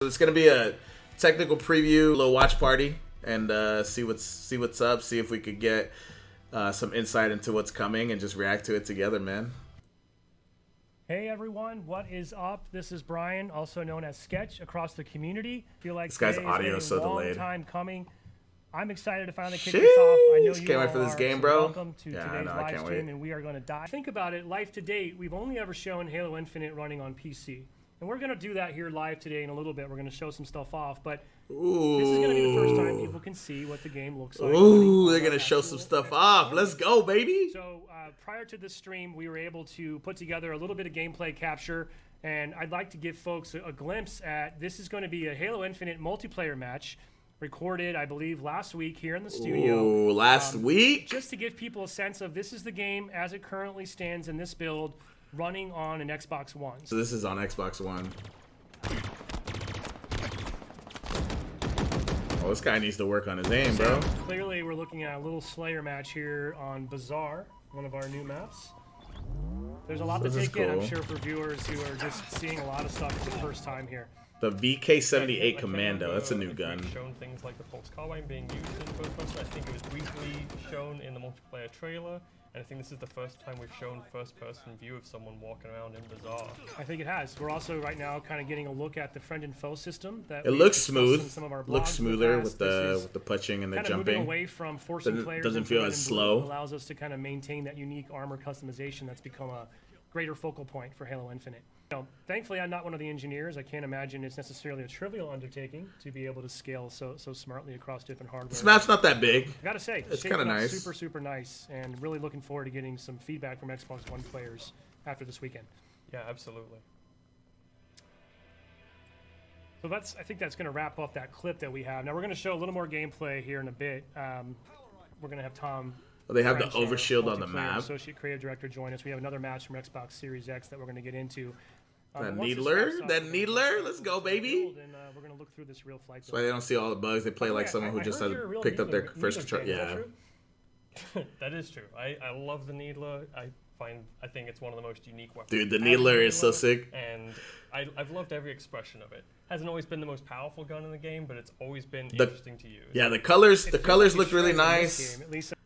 It's gonna be a technical preview, little watch party, and see what's up. See if we could get some insight into what's coming and just react to it together, man. Hey everyone, what is up? This is Brian, also known as Sketch across the community. Feel like this guy's audio is so long delayed. Time coming. I'm excited to finally kick this off. I know you can't wait for this game, bro. Welcome to today's live stream, and we are going to dive. Think about it. Live to date, we've only ever shown Halo Infinite running on PC. And we're going to do that here live today in a little bit. We're going to show some stuff off, but this is going to be the first time people can see what the game looks like. Ooh, they're going to show some stuff off. Let's go, baby. So prior to this stream, we were able to put together a little bit of gameplay capture, and I'd like to give folks a glimpse at this is going to be a Halo Infinite multiplayer match recorded, I believe, last week here in the studio. Ooh, last week? Just to give people a sense of this is the game as it currently stands in this build, running on an Xbox One. So this is on Xbox One. Oh, this guy needs to work on his aim, bro. Clearly, we're looking at a little Slayer match here on Bazaar, one of our new maps. There's a lot to take in, I'm sure, for viewers who are just seeing a lot of stuff for the first time here. The VK-78 Commando, that's a new gun. Shown things like the Pulse Carbine being used in first person. I think it was briefly shown in the multiplayer trailer. And I think this is the first time we've shown first-person view of someone walking around in Bazaar. I think it has. We're also right now kind of getting a look at the friend and foe system. That it looks smooth. Looks smoother with the punching and the jumping. Moving away from forcing players. Doesn't feel as slow. Allows us to kind of maintain that unique armor customization that's become a greater focal point for Halo Infinite. Thankfully, I'm not one of the engineers. I can't imagine it's necessarily a trivial undertaking to be able to scale so smartly across different hardware. This map's not that big. I gotta say, it's kind of nice. Super nice, and really looking forward to getting some feedback from Xbox One players after this weekend. Yeah, absolutely. So I think that's going to wrap up that clip that we have. Now we're going to show a little more gameplay here in a bit. We're going to have Tom. Well, they have the overshield on the map. Associate Creative Director join us. We have another match from Xbox Series X that we're going to get into. That needler, let's go, baby. And we're going to look through this real flight. That's why they don't see all the bugs. They play like someone who just has picked up their first control. Yeah, that is true. I love the needler. I think it's one of the most unique weapons. Dude, the needler is so sick. And I've loved every expression of it. Hasn't always been the most powerful gun in the game, but it's always been interesting to use. Yeah, the colors look really nice.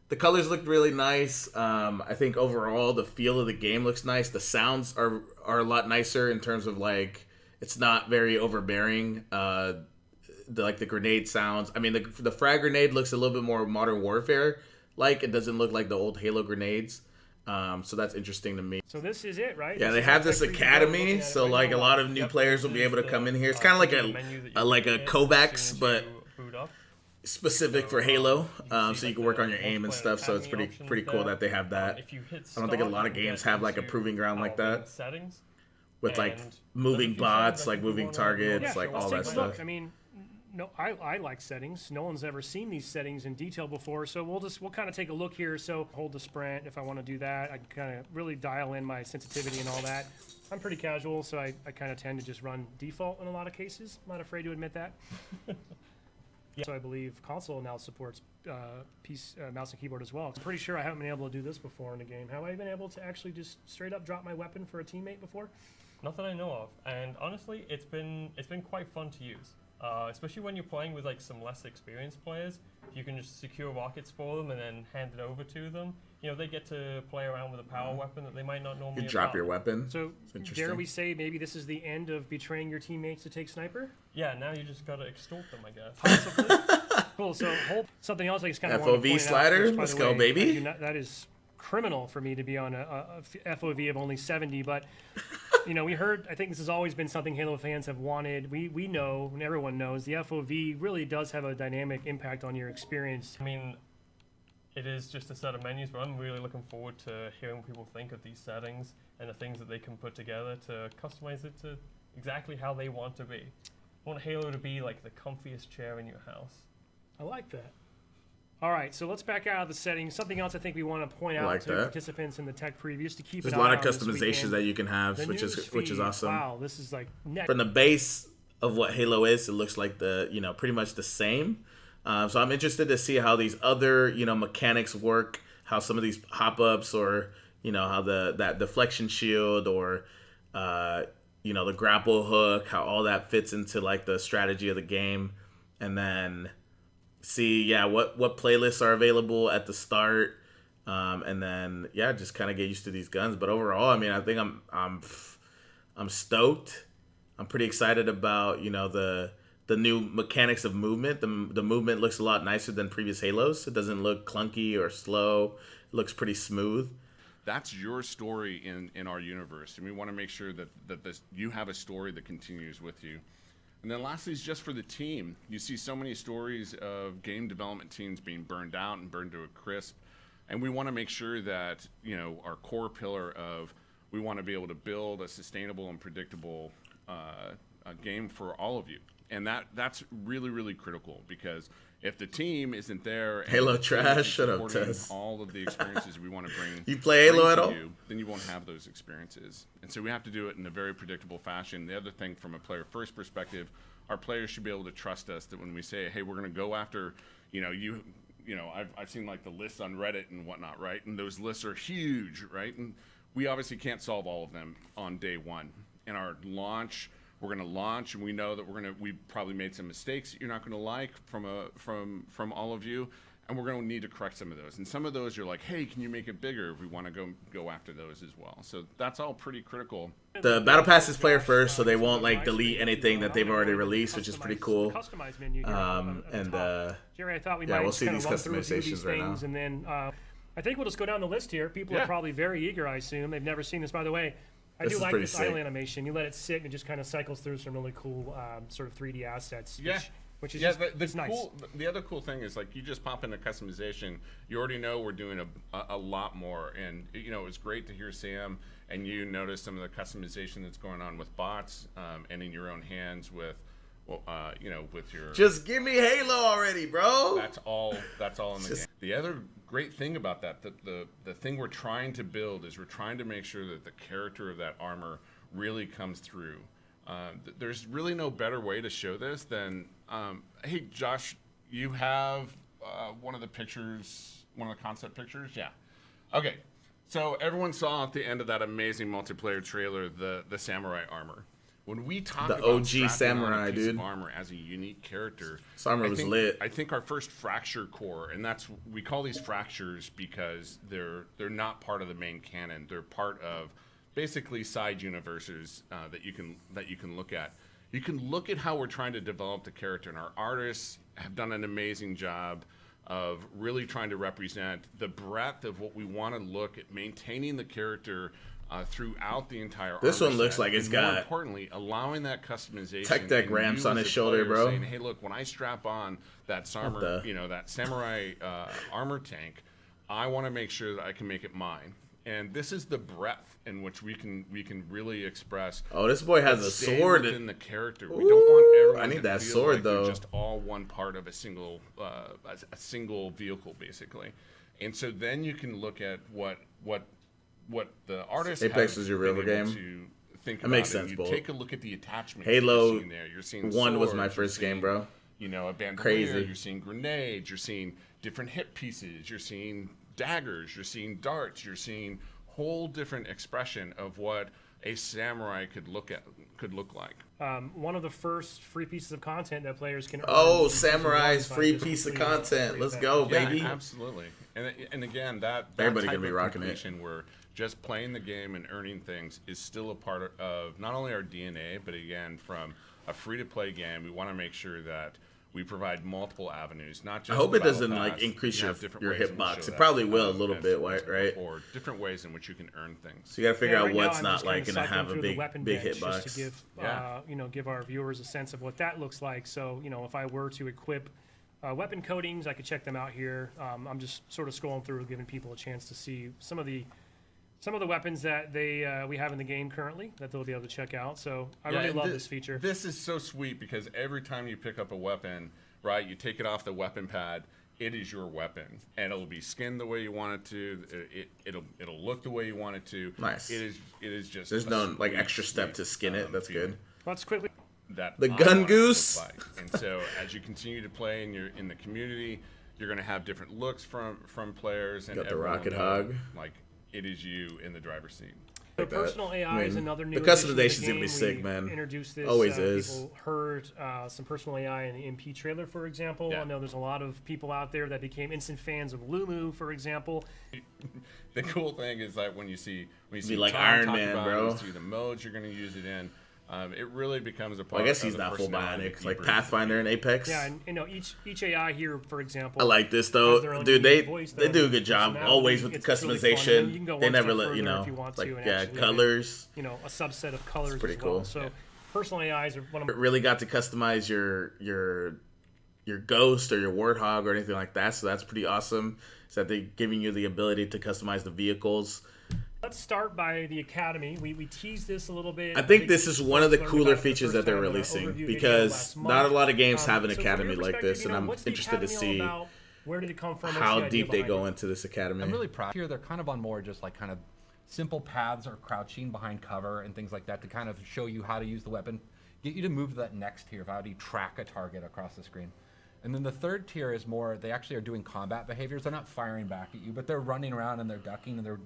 The colors look really nice. I think overall the feel of the game looks nice. The sounds are a lot nicer in terms of like it's not very overbearing. The grenade sounds. I mean the frag grenade looks a little bit more Modern Warfare like. It doesn't look like the old Halo grenades. So that's interesting to me. So this is it, right? Yeah, they have this academy, so like a lot of new players will be able to come in here. It's kind of like a Kovacs, but specific for Halo, so you can work on your aim and stuff. So it's pretty cool that they have that. I don't think a lot of games have like a proving ground like that, with like moving bots, like moving targets, like all that stuff. I mean, no, I like settings. No one's ever seen these settings in detail before, so we'll kind of take a look here. So hold the sprint if I want to do that. I can kind of really dial in my sensitivity and all that. I'm pretty casual, so I kind of tend to just run default in a lot of cases. I'm not afraid to admit that. Yeah. So I believe console now supports mouse and keyboard as well. I'm pretty sure I haven't been able to do this before in a game. Have I been able to actually just straight up drop my weapon for a teammate before? Not that I know of, and honestly, it's been quite fun to use. Especially when you're playing with like some less experienced players, you can just secure rockets for them and then hand it over to them. You know, they get to play around with a power weapon that they might not normally. You drop your weapon. So dare we say maybe this is the end of betraying your teammates to take sniper? Yeah, now you just gotta extort them, I guess. Possibly. Cool. So something else I just kind of FOV slider. Let's go, baby. That is criminal for me to be on a FOV of only 70, but. You know, we heard, I think this has always been something Halo fans have wanted. We know, and everyone knows, the FOV really does have a dynamic impact on your experience. I mean, it is just a set of menus, but I'm really looking forward to hearing what people think of these settings and the things that they can put together to customize it to exactly how they want to be. I want Halo to be like the comfiest chair in your house. I like that. All right, so let's back out of the settings. Something else I think we want to point out to participants in the tech previews to keep There's a lot of customizations that you can have, which is awesome. Wow, this is like from the base of what Halo is, it looks like pretty much the same. So I'm interested to see how these other mechanics work, how some of these hop ups or how that deflection shield or you know, the grapple hook, how all that fits into like the strategy of the game, and then see what playlists are available at the start, and then just kind of get used to these guns. But overall, I mean, I think I'm stoked. I'm pretty excited about, you know, the new mechanics of movement. The movement looks a lot nicer than previous Halos. It doesn't look clunky or slow. It looks pretty smooth. That's your story in our universe, and we want to make sure that you have a story that continues with you. And then lastly is just for the team. You see so many stories of game development teams being burned out and burned to a crisp, and we want to make sure that, you know, our core pillar of we want to be able to build a sustainable and predictable a game for all of you. And that's really, really critical, because if the team isn't there, and Halo the team trash, isn't shut up, supporting Tess. all of the experiences we want to bring. You play Halo at all? Then you won't have those experiences. And so we have to do it in a very predictable fashion. The other thing, from a player first perspective, our players should be able to trust us that when we say, hey, we're going to go after, you know, I've seen like the lists on Reddit and whatnot, right? And those lists are huge, right? And we obviously can't solve all of them on day one. In our launch, we're going to launch, and we know that we probably made some mistakes that you're not going to like from all of you, and we're going to need to correct some of those. And some of those you're like, hey, can you make it bigger? We want to go after those as well. So that's all pretty critical. The battle pass is player first, so they won't like delete anything that they've already released, which is pretty cool. Customized menu here Jerry, I thought we might we'll see kind these of run through a few of these customizations right now. things, and then I think we'll just go down the list here. People are probably very eager, I assume. They've never seen this. By the way, I This do is like pretty this sick. idle animation. You let it sit and it just kind of cycles through some really cool sort of 3D assets. Which is just, it's nice. The other cool thing is, like, you just pop into customization. You already know we're doing a lot more, and you know, it's great to hear Sam and you notice some of the customization that's going on with bots, and in your own hands with, you know, with your. Just give me Halo already, bro. That's all in the game. The other great thing about that, the thing we're trying to build is we're trying to make sure that the character of that armor really comes through. There's really no better way to show this than, hey, Josh, you have one of the pictures, one of the concept pictures? Yeah. Okay. So everyone saw at the end of that amazing multiplayer trailer the samurai armor. When we talk the about OG samurai, on a piece dude, of armor as a unique character, this armor was lit. I think our first fracture core, and we call these fractures because they're not part of the main canon. They're part of basically side universes that you can look at. You can look at how we're trying to develop the character, and our artists have done an amazing job of really trying to represent the breadth of what we want to look at, maintaining the character throughout the entire. This armor one looks set, like it's and more got importantly, allowing that customization. Tech Deck and ramps you on as his a shoulder, player bro. Saying, hey, look, when I strap on that that samurai armor tank, I want to make sure that I can make it mine. And this is the breadth in which we can really express. Oh, this boy has a sword in the character. We don't want everyone I need to that feel sword, like they're though. just all one part of a single vehicle, basically. And so then you can look at what the artist Apex has is your been real able game. to think That about. makes And sense, you Bolt. take a look at the attachments. Halo you're seeing there. You're seeing 1 was my swords, first you're game, seeing, bro. You know, a bandolier. Crazy. You're seeing grenades. You're seeing different hit pieces. You're seeing daggers. You're seeing darts. You're seeing whole different expression of what a samurai could look like. One of the first free pieces of content that players can earn. Oh, in Season Samurai's 1 free by just piece of completing content. free Let's event. go, baby. Yeah, absolutely. And again, that Everybody type gonna be of rocking it. completion where just playing the game and earning things is still a part of not only our DNA, but again, from a free-to-play game, we want to make sure that we provide multiple avenues, not just. I hope the it doesn't battle like pass. increase You your have different your ways in which hitbox. show It that, probably will a little as bit, we go right? forward. Different ways in which you can earn things. So you got to figure out right now what's I'm not just like kinda gonna have cycling a through the big weapon big bench hitbox. just to give Yeah. give our viewers a sense of what that looks like. So if I were to equip weapon coatings, I could check them out here. I'm just sort of scrolling through, giving people a chance to see some of the weapons that we have in the game currently that they'll be able to check out. So I really love this feature. This is so sweet because every time you pick up a weapon, right, you take it off the weapon pad, it is your weapon, and it'll be skinned the way you want it to. It'll look the way you want it to. Nice. It is just. There's a no like sweet, extra step sweet, to skin it. That's feeling good. Let's quickly. That The I gun want it to goose. look like. And so as you continue to play in the community, you're going to have different looks from players, and Got the everyone will rocket know, hog. like it is you in the driver's seat. So personal AI is another new the addition to customization's the gonna be game. sick, We man. Introduced this. Always is. People heard some personal AI in the MP trailer, for example. Yeah. I know there's a lot of people out there that became instant fans of Lumu, for example. The cool thing is that when you see like Tom Iron talk Man, about it, bro. you see the modes you're going to use it in. It really becomes a part. Well, I guess of he's the not full personality bionic, that like you bring. Pathfinder and Apex. Yeah, and you know each AI here, for example. I like this has their though, own dude. unique voice, They their do a own good job personality. always with the It's really fun. And then you can customization. go They one never step let further you know, if you want like to and yeah, actually colors. you know, a subset of colors pretty as well. cool. So Yeah. personal AIs are one of my Really got to customize your ghost or your warthog or anything like that. So that's pretty awesome. Is that they're giving you the ability to customize the vehicles. Let's start by the Academy. We teased this a little bit. I think this is one of the folks learned cooler about it for the features first that they're time in our releasing overview video because last not a month. lot of games have an So from academy your like this, perspective, and I'm what's the interested to Academy all see about? Where did it come from? What's how the idea deep they behind go it? into this academy. I'm really proud. Here they're kind of on more just like kind of simple paths or crouching behind cover and things like that to kind of show you how to use the weapon, get you to move to that next tier of how do you track a target across the screen. And then the third tier is more, they actually are doing combat behaviors. They're not firing back at you, but they're running around and they're ducking and they're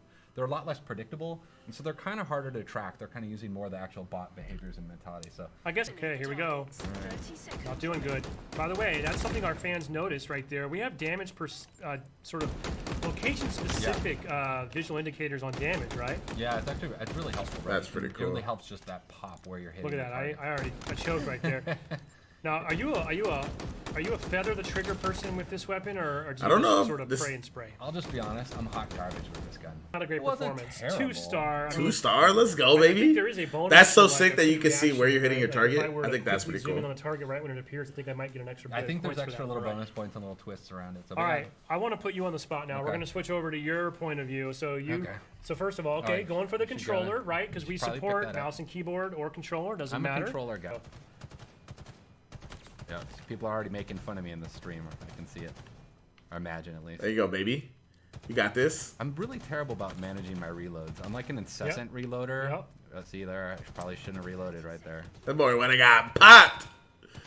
a lot less predictable. And so they're kind of harder to track. They're kind of using more of the actual bot behaviors and mentality. So I guess, okay, here we go. Not doing good. By the way, that's something our fans noticed right there. We have damage per sort of location-specific visual indicators on damage, right? yeah, it's really helpful. Right? That's pretty It really cool. helps just that pop where you're hitting. Look at the that. target. I choked right there. Now, are you a feather the trigger person with this weapon, or do you I don't just know. sort of This- pray and spray? I'll just be honest, I'm hot garbage with this gun. Not a great It wasn't performance. terrible. 2-star. I mean, 2-star, let's go, I baby. think there is a bonus. That's so for, like, sick a that you quick can see where you're hitting your reaction, right? Like, target. if were I to think that's quickly pretty zoom in cool. on the target right when it appears, I think I might get an extra. I think points there's for extra that, little right? bonus points and little twists around it. So All right, I want to put you on the spot now. We're Okay. going to switch over to your point of view. So Okay. So first of all, okay, right. going for the Should go. controller, right? Because we Should probably pick support that up. mouse and keyboard or controller. Doesn't I'm matter. a controller guy. Yeah, people are already making fun of me in the stream. I can see it. I imagine at least. There you go, baby. You got this. I'm really terrible about managing my reloads. I'm like an incessant reloader. Yep. See there, I probably shouldn't have reloaded right there. That boy when I got popped.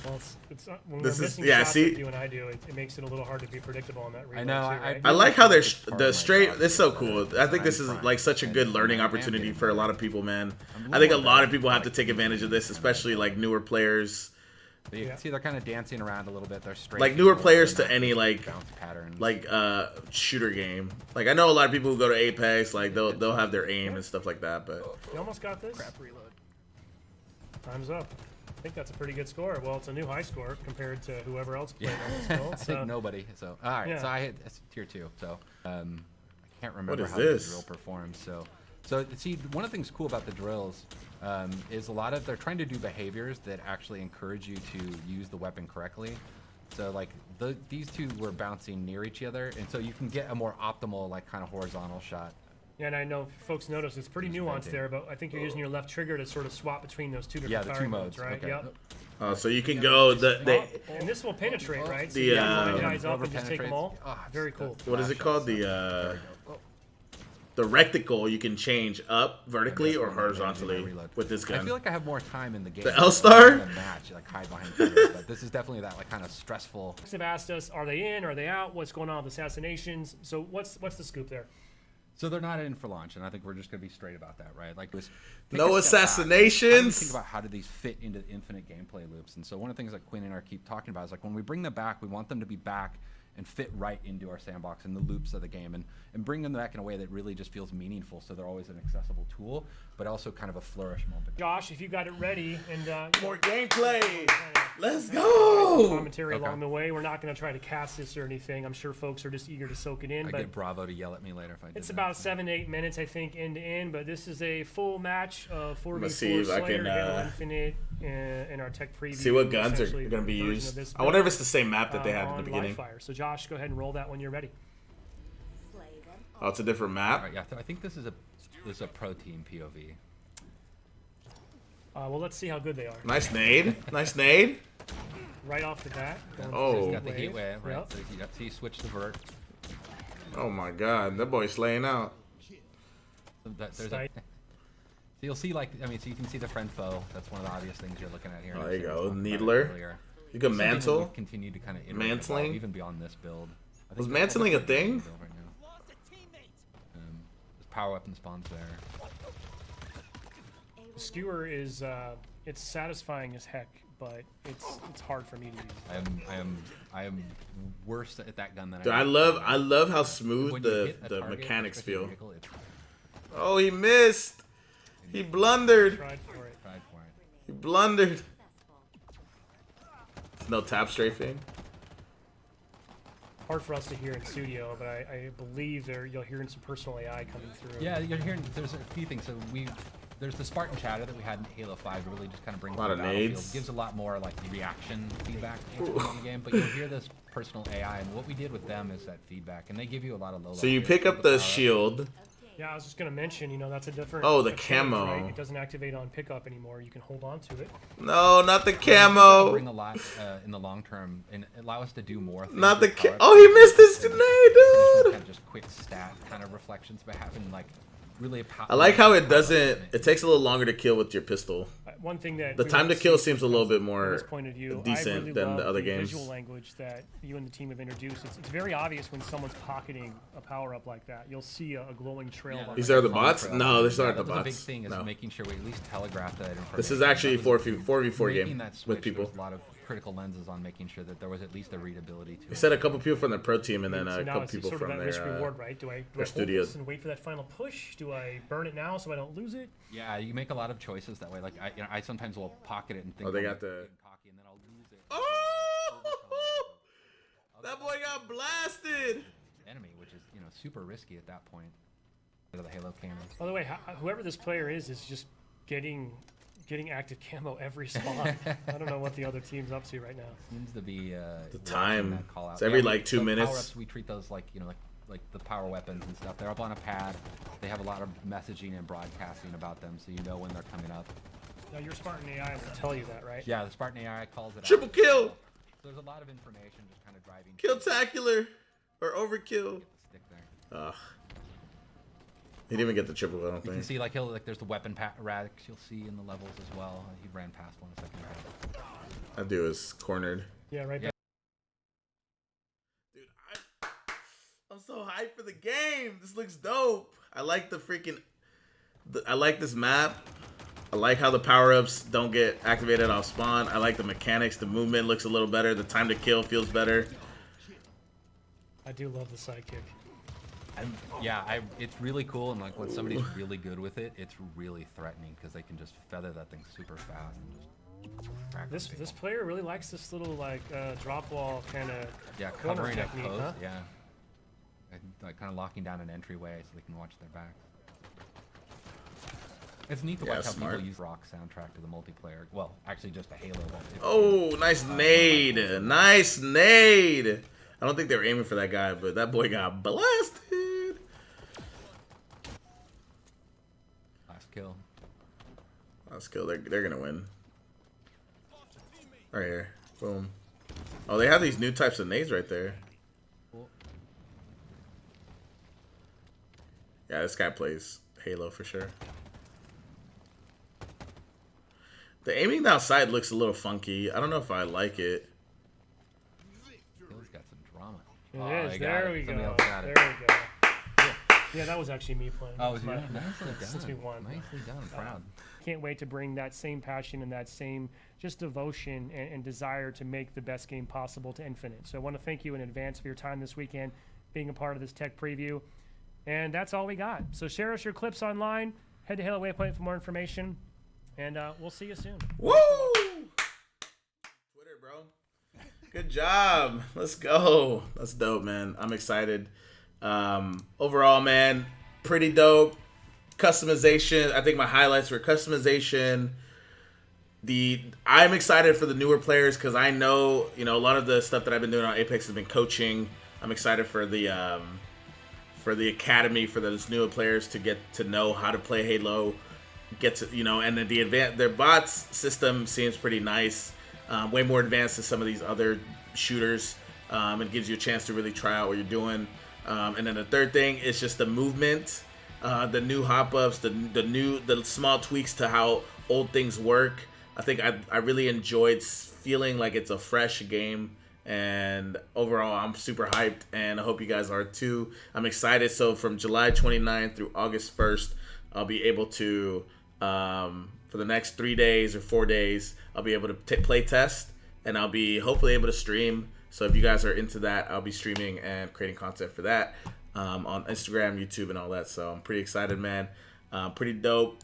Well, it's when This we're is- missing yeah, shots see- like you and I do, it makes it a little hard to be predictable on that reload. I know, Too, right? I like how they're It's part the of my straight. job. It's so cool. I think this is I'm like such a trying. good learning I am opportunity getting for a lot better. of people, man. I'm I think a little lot of better. people have to take advantage of this, especially like newer players, But you Yeah. can see they're kind of dancing around a little bit. They're straight. like newer forward, players they're to not any like bounce patterns. shooter game. Like I know a lot of people who go to Apex, like they'll have their aim and stuff like that, but You almost got this. Crap reload. Time's up. I think that's a pretty good score. Well, it's a new high score compared to whoever else played on this I build. think So nobody. So all right, Yeah. so I hit that's tier 2. So I can't remember is how this? the drill performs. So see, one of the things cool about the drills is a lot of they're trying to do behaviors that actually encourage you to use the weapon correctly. So like these two were bouncing near each other, and so you can get a more optimal like kind of horizontal shot. yeah, and I know folks notice it's pretty Just nuanced venting. there, but I think you're using your left trigger to sort of swap between those two different Yeah, the two firing modes, right? okay. Yep. so you can go And this will penetrate, right? So The, you can line guys up Over and just take them all. penetrates. Oh, Very it's cool. the what is it flash called? shots. The reticle you can change up vertically or That's what I'm managing my horizontally reload. with this I gun. feel like I have more time in the game. The L-Star? than match, like hide behind covers, but this is definitely that like kind of stressful. Folks have asked us, are they in? Are they out? What's going on with assassinations? So what's the scoop there? So they're not in for launch, and I think we're just gonna be straight about that, right? Like, take No a step back. How do you assassinations. think about how do these fit into infinite gameplay loops? And so one of the things that Quinn and I keep talking about is like when we bring them back, we want them to be back and fit right into our sandbox and the loops of the game, and bring them back in a way that really just feels meaningful. So they're always an accessible tool, but also kind of a flourish moment. Josh, if you got it ready, and More gameplay. Let's go. commentary Okay. along the way. We're not going to try to cast this or anything. I'm sure folks are just eager to soak it in. I But get Bravo to yell at me later if I did it's that. about 7 to 8 minutes, I think, end to end. But this is a full match of 4v4 Let's see if I Slayer, can, Halo Infinite, in our tech preview. See what guns are essentially going to be version of used. this I wonder if build, it's the same map that they had in the on beginning. Livefire. So Josh, go ahead and roll that when you're ready. Oh, it's a different All map. right, yeah, I think this is a pro team POV. Well, let's see how good they are. Nice nade. Nice nade. Right off the bat. going Oh. for He's the got the heat wave, right? Yep. So he switched the vert. Oh my god, that boy's laying out. So there's a, Sight. so you'll see, like, I mean, so you can see the friend foe. That's one of the obvious things you're looking at here. Oh, And there you I was go. talking about it Needler. earlier. You can Something that mantle. we've continued to kind of iterate Mantling? about, even beyond this build. I think Was that's mantling a what we're doing thing? build right now. There's power weapon spawns there. The skewer is it's satisfying as heck, but it's hard for me to use. I am worse at that gun than Dude, I love how smooth When you the hit a target, mechanics especially feel. a vehicle, it's Oh, he missed. He blundered. Tried for it. tried for it. He blundered. No tap strafing. Hard for us to hear in studio, but I believe you'll hear some personal AI coming through. Yeah, you're hearing. There's a few things. So there's the Spartan chatter that we had in Halo 5. Really just kind of brings A lot the of battlefield. nades. Gives a lot more like reaction feedback to what's going on in the game. But you'll hear this personal AI, and what we did with them is that feedback, and they give you a lot of low. So you pick up the shield. Yeah, I was just gonna mention, that's a different. Oh, the a change, camo. right? It doesn't activate on pickup anymore. You can hold on to it. No, not the Bring camo. a lot in the long term and allow us to do more things. Not the with power-ups. Oh, he missed his And grenade, dude. kind of just quick stat kind of reflections, but having like really. I like how it doesn't. It takes a little longer to kill with your pistol. One thing that The we time to don't kill see seems a little bit from more this point of view, decent I really than love the other the games. visual language that you and the team have introduced. It's very obvious when someone's pocketing a power up like that. You'll see a glowing trail. behind These it. are the bots? No, these aren't the That was a big bots. thing is No. making sure we at least telegraph that information. This is actually That was 4v4 making game that switch, with there people. was a lot of critical lenses on making sure that there was at least a readability to They it. said a couple people from the pro team and then So a now couple it's people sort of from that risk their reward, right? Do I hold studio. this and wait for that final push? Do I burn it now so I don't lose it? Yeah, you make a lot of choices that way. Like I sometimes will pocket it and think. Oh, they I'm got the- being cocky, and then I'll lose it. Oh! That boy got blasted. Enemy, which is super risky at that point. Of the Halo cannon. By the way, whoever this player is just getting active camo every spawn. I don't know what the other team's up to right now. Seems to be The watching time. that call out. It's every, like, 2 the minutes. Power-ups, we treat those like like the power weapons and stuff. They're up on a pad. They have a lot of messaging and broadcasting about them, so you know when they're coming up. Now your Spartan AI will tell you that, right? Yeah, the Spartan AI calls it Triple out. kill. There's a lot of information just kind of driving. Kill-tacular. Or overkill. Stick there. Ugh. He didn't even get the triple, I don't You can think. see like there's the weapon racks you'll see in the levels as well. He ran past one a second ago. That dude is cornered. Yeah, right. Yeah. Dude, I'm so hyped for the game. This looks dope. I like the freaking... I like this map. I like how the power-ups don't get activated off spawn. I like the mechanics. The movement looks a little better. The time to kill feels better. I do love the sidekick. It's really cool, and like when somebody's really good with it, it's really threatening because they can just feather that thing super fast and just crack This people. player really likes this little like drop wall kind of Covering a technique, post, huh? yeah, and, like kind of locking down an entryway so they can watch their backs. It's neat to Yeah, watch how smart. people use rock soundtrack to the multiplayer. Well, actually, just a Halo. Oh, nice nade. Nice nade. I don't think they were aiming for that guy, but that boy got blasted. Last kill. Let's go. They're going to win. Right here. Boom. Oh, they have these new types of nades right there. Cool. Yeah, this guy plays Halo for sure. The aiming outside looks a little funky. I don't know if I like it. Halo's got some drama. It is. they got There it. we Somebody go. else got There it. we go. Yeah, that was actually me playing. Oh, That's yeah. my- Nicely done. Since we won. Nicely done. Proud. Can't wait to bring that same passion and that same just devotion and desire to make the best game possible to Infinite. So I want to thank you in advance for your time this weekend, being a part of this tech preview. And that's all we got. So share us your clips online. Head to Halo Waypoint for more information. And we'll see you soon. Woo! Twitter, bro. Good job. Let's go. That's dope, man. I'm excited. Overall, man, pretty dope. Customization. I think my highlights were customization. I'm excited for the newer players because I know, a lot of the stuff that I've been doing on Apex has been coaching. I'm excited for the academy for those newer players to get to know how to play Halo. Get to and then their bots system seems pretty nice, way more advanced than some of these other shooters. It gives you a chance to really try out what you're doing. And then the third thing is just the movement, the new hop ups, the small tweaks to how old things work. I think I really enjoyed feeling like it's a fresh game. And overall, I'm super hyped, and I hope you guys are too. I'm excited. So from July 29th through August 1st, I'll be able to for the next 3 days or 4 days, I'll be able to play test, and I'll be hopefully able to stream. So if you guys are into that, I'll be streaming and creating content for that on Instagram, YouTube, and all that. So I'm pretty excited, man. Pretty dope.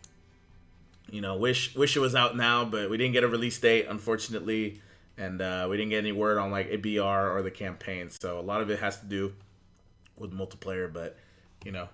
You know, wish it was out now, but we didn't get a release date, unfortunately, and we didn't get any word on like a BR or the campaign. So a lot of it has to do with multiplayer, but you know,